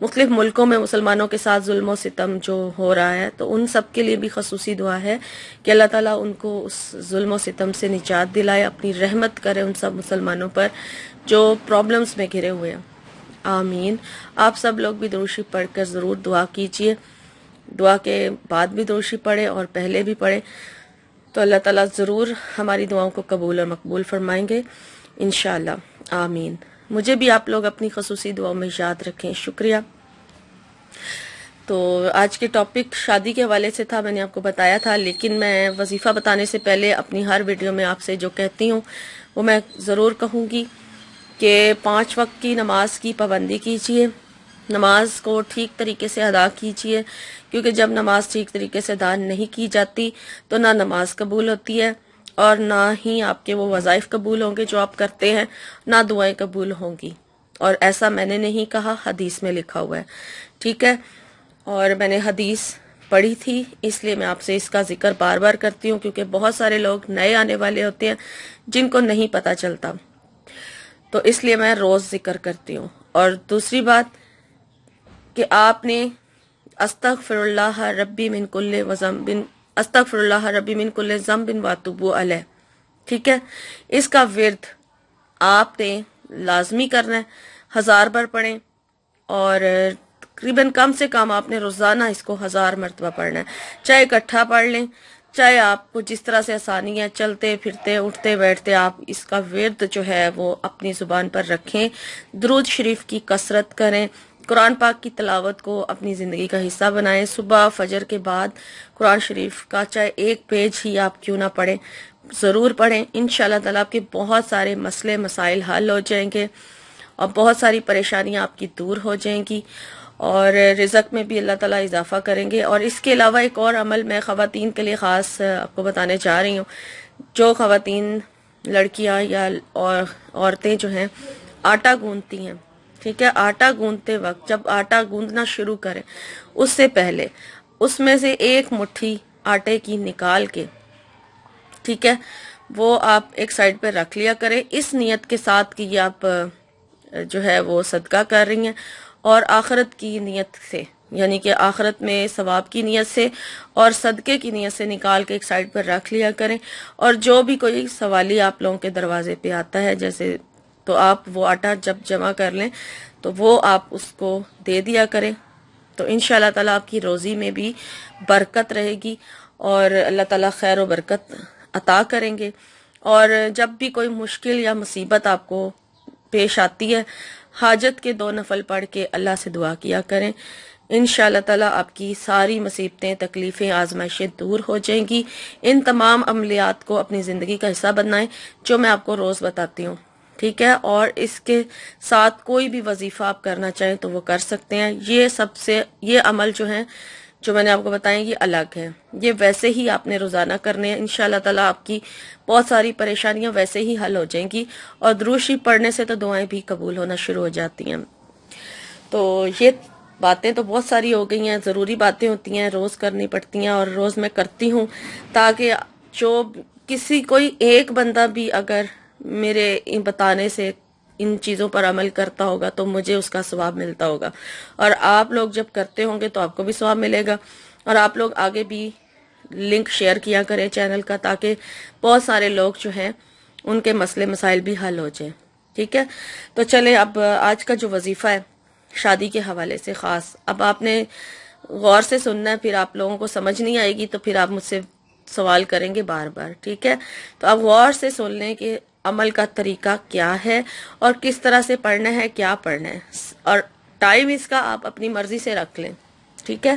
مختلف ملکوں میں مسلمانوں کے ساتھ ظلم و ستم جو ہو رہا ہے، تو ان سب کے لیے بھی خصوصی دعا ہے کہ اللہ تعالیٰ ان کو اس ظلم و ستم سے نجات دلائے، اپنی رحمت کرے ان سب مسلمانوں پر جو پرابلمز میں گھرے ہوئے ہیں، آمین۔ آپ سب لوگ بھی درود شریف پڑھ کر ضرور دعا کیجئے، دعا کے بعد بھی درود شریف پڑھے اور پہلے بھی پڑھے، تو اللہ تعالیٰ ضرور ہماری دعاؤں کو قبول اور مقبول فرمائیں گے انشاءاللہ، آمین۔ مجھے بھی آپ لوگ اپنی خصوصی دعاؤں میں یاد رکھیں، شکریہ۔ تو آج کے ٹاپک شادی کے حوالے سے تھا، میں نے آپ کو بتایا تھا، لیکن میں وظیفہ بتانے سے پہلے اپنی ہر ویڈیو میں آپ سے جو کہتی ہوں وہ میں ضرور کہوں گی کہ 5 وقت کی نماز کی پابندی کیجیے، نماز کو ٹھیک طریقے سے ادا کیجیے، کیونکہ جب نماز ٹھیک طریقے سے ادا نہیں کی جاتی تو نہ نماز قبول ہوتی ہے اور نہ ہی آپ کے وہ وظائف قبول ہوں گے جو آپ کرتے ہیں، نہ دعائیں قبول ہوں گی۔ اور ایسا میں نے نہیں کہا، حدیث میں لکھا ہوا ہے، ٹھیک ہے؟ اور میں نے حدیث پڑھی تھی، اس لیے میں آپ سے اس کا ذکر بار بار کرتی ہوں، کیونکہ بہت سارے لوگ نئے آنے والے ہوتے ہیں جن کو نہیں پتہ چلتا، تو اس لیے میں روز ذکر کرتی ہوں۔ اور دوسری بات کہ آپ نے استغفر اللہ ربی من کل ذنب، استغفر اللہ ربی من کل ذنب واتوب علیہ، ٹھیک ہے؟ اس کا ورد آپ نے لازمی کرنا ہے، 1000 بار پڑھیں، اور تقریباً کم سے کم آپ نے روزانہ اس کو 1000 مرتبہ پڑھنا ہے، چاہے اکٹھا پڑھ لیں، چاہے آپ کو جس طرح سے آسانی ہے، چلتے پھرتے اٹھتے بیٹھتے آپ اس کا ورد جو ہے وہ اپنی زبان پر رکھیں، درود شریف کی کثرت کریں، قرآن پاک کی تلاوت کو اپنی زندگی کا حصہ بنائیں، صبح فجر کے بعد قرآن شریف کا چاہے ایک پیج ہی آپ کیوں نہ پڑھیں، ضرور پڑھیں، انشاءاللہ تعالیٰ آپ کے بہت سارے مسئلے مسائل حل ہو جائیں گے اور بہت ساری پریشانیاں آپ کی دور ہو جائیں گی، اور رزق میں بھی اللہ تعالیٰ اضافہ کریں گے۔ اور اس کے علاوہ ایک اور عمل میں خواتین کے لیے خاص آپ کو بتانے جا رہی ہوں، جو خواتین لڑکیاں یا عورتیں جو ہیں آٹا گوندتی ہیں، ٹھیک ہے؟ آٹا گوندتے وقت جب آٹا گوندنا شروع کریں اس سے پہلے اس میں سے ایک مٹھی آٹے کی نکال کے، ٹھیک ہے، وہ آپ ایک سائڈ پہ رکھ لیا کریں، اس نیت کے ساتھ کہ یہ آپ جو ہے وہ صدقہ کر رہی ہیں، اور آخرت کی نیت سے، یعنی کہ آخرت میں ثواب کی نیت سے اور صدقے کی نیت سے نکال کے ایک سائڈ پر رکھ لیا کریں، اور جو بھی کوئی سوالی آپ لوگوں کے دروازے پہ آتا ہے جیسے، تو آپ وہ آٹا جب جمع کر لیں تو وہ آپ اس کو دے دیا کریں، تو انشاءاللہ تعالیٰ آپ کی روزی میں بھی برکت رہے گی اور اللہ تعالیٰ خیر و برکت عطا کریں گے۔ اور جب بھی کوئی مشکل یا مصیبت آپ کو پیش آتی ہے، حاجت کے 2 نفل پڑھ کے اللہ سے دعا کیا کریں، انشاءاللہ تعالیٰ آپ کی ساری مصیبتیں، تکلیفیں، آزمائشیں دور ہو جائیں گی۔ ان تمام عملیات کو اپنی زندگی کا حصہ بنائیں جو میں آپ کو روز بتاتی ہوں، ٹھیک ہے؟ اور اس کے ساتھ کوئی بھی وظیفہ آپ کرنا چاہیں تو وہ کر سکتے ہیں، یہ عمل جو ہیں جو میں نے آپ کو بتائیں یہ الگ ہے، یہ ویسے ہی آپ نے روزانہ کرنے ہیں، انشاءاللہ تعالیٰ آپ کی بہت ساری پریشانیاں ویسے ہی حل ہو جائیں گی، اور درود شریف پڑھنے سے تو دعائیں بھی قبول ہونا شروع ہو جاتی ہیں۔ تو یہ باتیں تو بہت ساری ہو گئی ہیں، ضروری باتیں ہوتی ہیں، روز کرنی پڑتی ہیں، اور روز میں کرتی ہوں تاکہ جو کوئی ایک بندہ بھی اگر میرے بتانے سے ان چیزوں پر عمل کرتا ہوگا تو مجھے اس کا ثواب ملتا ہوگا، اور آپ لوگ جب کرتے ہوں گے تو آپ کو بھی ثواب ملے گا، اور آپ لوگ آگے بھی لنک شیئر کیا کریں چینل کا، تاکہ بہت سارے لوگ جو ہیں ان کے مسئلے مسائل بھی حل ہو جائیں، ٹھیک ہے؟ تو چلیں اب آج کا جو وظیفہ ہے شادی کے حوالے سے خاص، اب آپ نے غور سے سننا ہے، پھر آپ لوگوں کو سمجھ نہیں آئے گی تو پھر آپ مجھ سے سوال کریں گے بار بار، ٹھیک ہے؟ تو آپ غور سے سن لیں کہ عمل کا طریقہ کیا ہے اور کس طرح سے پڑھنا ہے، کیا پڑھنا ہے، اور ٹائم اس کا آپ اپنی مرضی سے رکھ لیں، ٹھیک ہے؟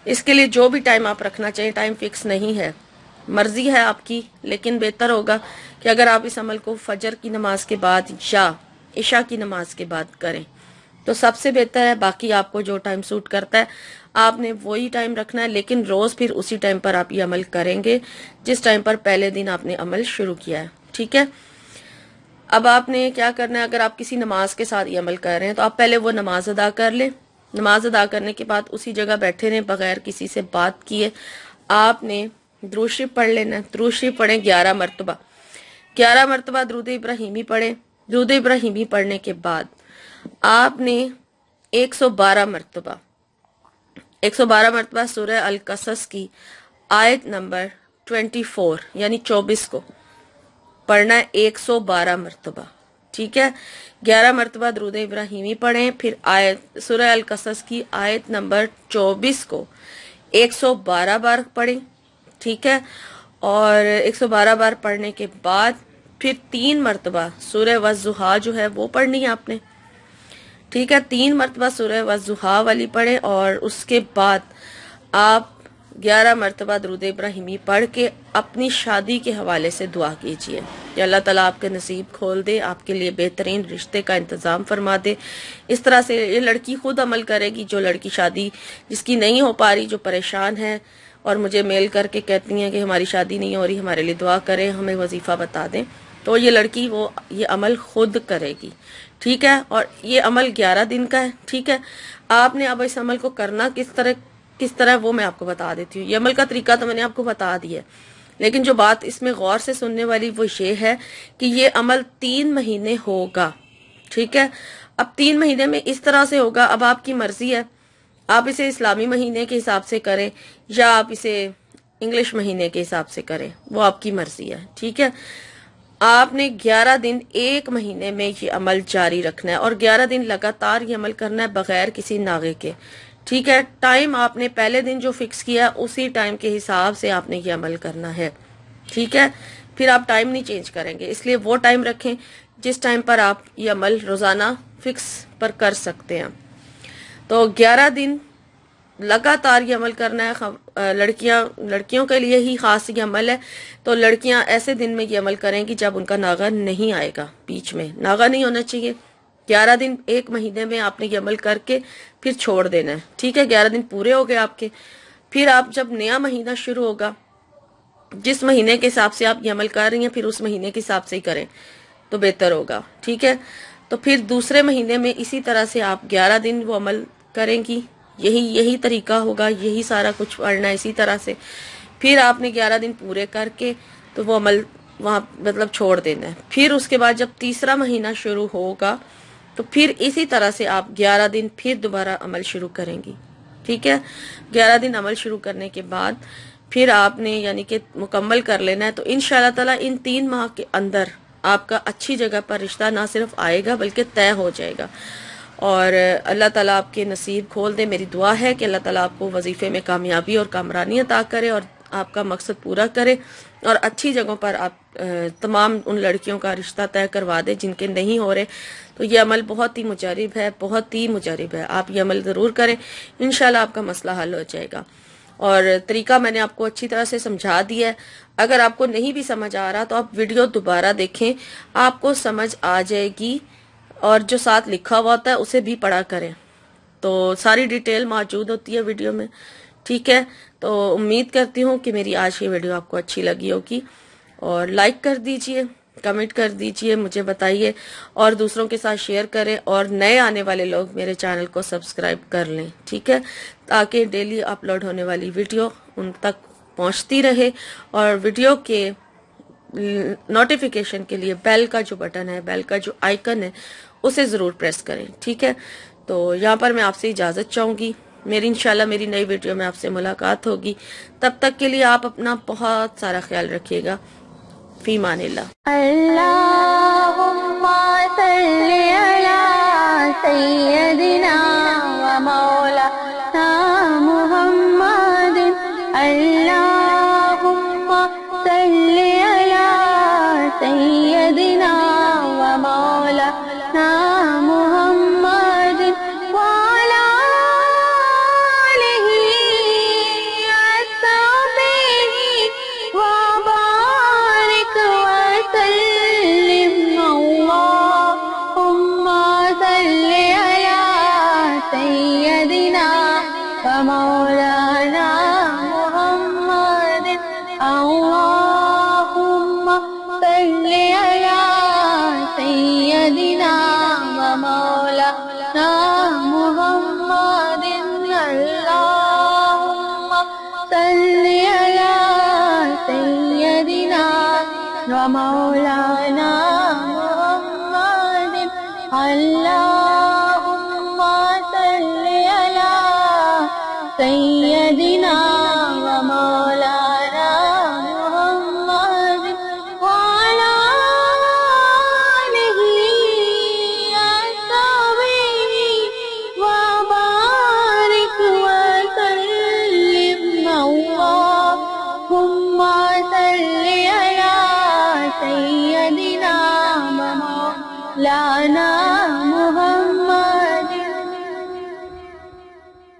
اس کے لیے جو بھی ٹائم آپ رکھنا چاہیں، ٹائم فکس نہیں ہے، مرضی ہے آپ کی، لیکن بہتر ہوگا کہ اگر آپ اس عمل کو فجر کی نماز کے بعد یا عشاء کی نماز کے بعد کریں تو سب سے بہتر ہے، باقی آپ کو جو ٹائم سوٹ کرتا ہے آپ نے وہی ٹائم رکھنا ہے، لیکن روز پھر اسی ٹائم پر آپ یہ عمل کریں گے جس ٹائم پر پہلے دن آپ نے عمل شروع کیا ہے، ٹھیک ہے؟ اب آپ نے کیا کرنا ہے، اگر آپ کسی نماز کے ساتھ یہ عمل کر رہے ہیں تو آپ پہلے وہ نماز ادا کر لیں، نماز ادا کرنے کے بعد اسی جگہ بیٹھے رہیں بغیر کسی سے بات کیے، آپ نے درود شریف پڑھ لینا، درود شریف پڑھیں 11 مرتبہ، 11 مرتبہ درود ابراہیمی پڑھیں، درود ابراہیمی پڑھنے کے بعد آپ نے 112 مرتبہ 112 مرتبہ سورہ القصص کی آیت نمبر 24 یعنی 24 کو پڑھنا ہے 112 مرتبہ. ٹھیک ہے، 11 مرتبہ درود ابراہیمی پڑھیں، پھر آیت سورہ القصص کی آیت نمبر 24 کو 112 بار پڑھیں. ٹھیک ہے، اور 112 بار پڑھنے کے بعد پھر 3 مرتبہ سورہ والضحیٰ جو ہے وہ پڑھنی ہے آپ نے. ٹھیک ہے، 3 مرتبہ سورہ والضحیٰ والی پڑھیں، اور اس کے بعد آپ 11 مرتبہ درود ابراہیمی پڑھ کے اپنی شادی کے حوالے سے دعا کیجئے کہ اللہ تعالیٰ آپ کے نصیب کھول دے، آپ کے لیے بہترین رشتے کا انتظام فرما دے. اس طرح سے یہ لڑکی خود عمل کرے گی. جو لڑکی شادی جس کی نہیں ہو پا رہی، جو پریشان ہے اور مجھے میل کر کے کہتی ہیں کہ ہماری شادی نہیں ہو رہی، ہمارے لیے دعا کریں، ہمیں وظیفہ بتا دیں، تو یہ لڑکی یہ عمل خود کرے گی. ٹھیک ہے، اور یہ عمل 11 دن کا ہے. ٹھیک ہے، آپ نے اب اس عمل کو کرنا کس طرح وہ میں آپ کو بتا دیتی ہوں. یہ عمل کا طریقہ تو میں نے آپ کو بتا دیا ہے، لیکن جو بات اس میں غور سے سننے والی وہ یہ ہے کہ یہ عمل 3 مہینے ہوگا. ٹھیک ہے، اب 3 مہینے میں اس طرح سے ہوگا. اب آپ کی مرضی ہے، آپ اسے اسلامی مہینے کے حساب سے کریں یا آپ اسے انگلش مہینے کے حساب سے کریں، وہ آپ کی مرضی ہے. ٹھیک ہے، آپ نے 11 دن ایک مہینے میں یہ عمل جاری رکھنا ہے، اور 11 دن لگاتار یہ عمل کرنا ہے بغیر کسی ناغے کے. ٹھیک ہے، ٹائم آپ نے پہلے دن جو فکس کیا اسی ٹائم کے حساب سے آپ نے یہ عمل کرنا ہے. ٹھیک ہے، پھر آپ ٹائم نہیں چینج کریں گے، اس لیے وہ ٹائم رکھیں جس ٹائم پر آپ یہ عمل روزانہ فکس پر کر سکتے ہیں. تو 11 دن لگاتار یہ عمل کرنا ہے. لڑکیوں کے لیے ہی خاص یہ عمل ہے، تو لڑکیاں ایسے دن میں یہ عمل کریں گی جب ان کا ناغہ نہیں آئے گا. بیچ میں ناغہ نہیں ہونا چاہیے. 11 دن ایک مہینے میں آپ نے یہ عمل کر کے پھر چھوڑ دینا ہے. ٹھیک ہے، 11 دن پورے ہو گئے آپ کے. پھر آپ جب نیا مہینہ شروع ہوگا، جس مہینے کے حساب سے آپ یہ عمل کر رہی ہیں پھر اس مہینے کے حساب سے ہی کریں تو بہتر ہوگا. ٹھیک ہے، تو پھر دوسرے مہینے میں اسی طرح سے آپ 11 دن وہ عمل کریں گی. یہی طریقہ ہوگا، یہی سارا کچھ پڑھنا ہے اسی طرح سے. پھر آپ نے 11 دن پورے کر کے تو وہ عمل وہاں مطلب چھوڑ دینا ہے. پھر اس کے بعد جب تیسرا مہینہ شروع ہوگا تو پھر اسی طرح سے آپ 11 دن پھر دوبارہ عمل شروع کریں گی. ٹھیک ہے، 11 دن عمل شروع کرنے کے بعد پھر آپ نے یعنی کہ مکمل کر لینا ہے. تو انشاءاللہ تعالیٰ ان 3 ماہ کے اندر آپ کا اچھی جگہ پر رشتہ نہ صرف آئے گا بلکہ طے ہو جائے گا. اور اللہ تعالیٰ آپ کے نصیب کھول دے. میری دعا ہے کہ اللہ تعالیٰ آپ کو وظیفے میں کامیابی اور کامرانی عطا کرے اور آپ کا مقصد پورا کرے، اور اچھی جگہوں پر آپ تمام ان لڑکیوں کا رشتہ طے کروا دے جن کے نہیں ہو رہے. تو یہ عمل بہت ہی مجرب ہے، بہت ہی مجرب ہے. آپ یہ عمل ضرور کریں، انشاءاللہ آپ کا مسئلہ حل ہو جائے گا. اور طریقہ میں نے آپ کو اچھی طرح سے سمجھا دیا ہے. اگر آپ کو نہیں بھی سمجھ آ رہا تو آپ ویڈیو دوبارہ دیکھیں، آپ کو سمجھ آ جائے گی. اور جو ساتھ لکھا ہوا ہوتا ہے اسے بھی پڑھا کریں، تو ساری ڈیٹیل موجود ہوتی ہے ویڈیو میں. ٹھیک ہے، تو امید کرتی ہوں کہ میری آج کی ویڈیو آپ کو اچھی لگی ہوگی، اور لائک کر دیجئے، کمنٹ کر دیجئے، مجھے بتائیے، اور دوسروں کے ساتھ شیئر کریں، اور نئے آنے والے لوگ میرے چینل کو سبسکرائب کر لیں. ٹھیک ہے، تاکہ ڈیلی اپلوڈ ہونے والی ویڈیو ان تک پہنچتی رہے. اور ویڈیو کے نوٹیفیکیشن کے لیے بیل کا جو بٹن ہے، بیل کا جو آئیکن ہے، اسے ضرور پریس کریں. ٹھیک ہے، تو یہاں پر میں آپ سے اجازت چاہوں گی. انشاءاللہ میری نئی ویڈیو میں آپ سے ملاقات ہوگی. تب تک کے لیے آپ اپنا بہت سارا خیال رکھیے گا. فی امان اللہ. اللہم صلی علی سیدنا و مولانا محمد. اللہم صلی علی سیدنا و مولانا محمد وعلی آلہ وصحبہ وبارک وسلم. اللہم صلی علی سیدنا مولانا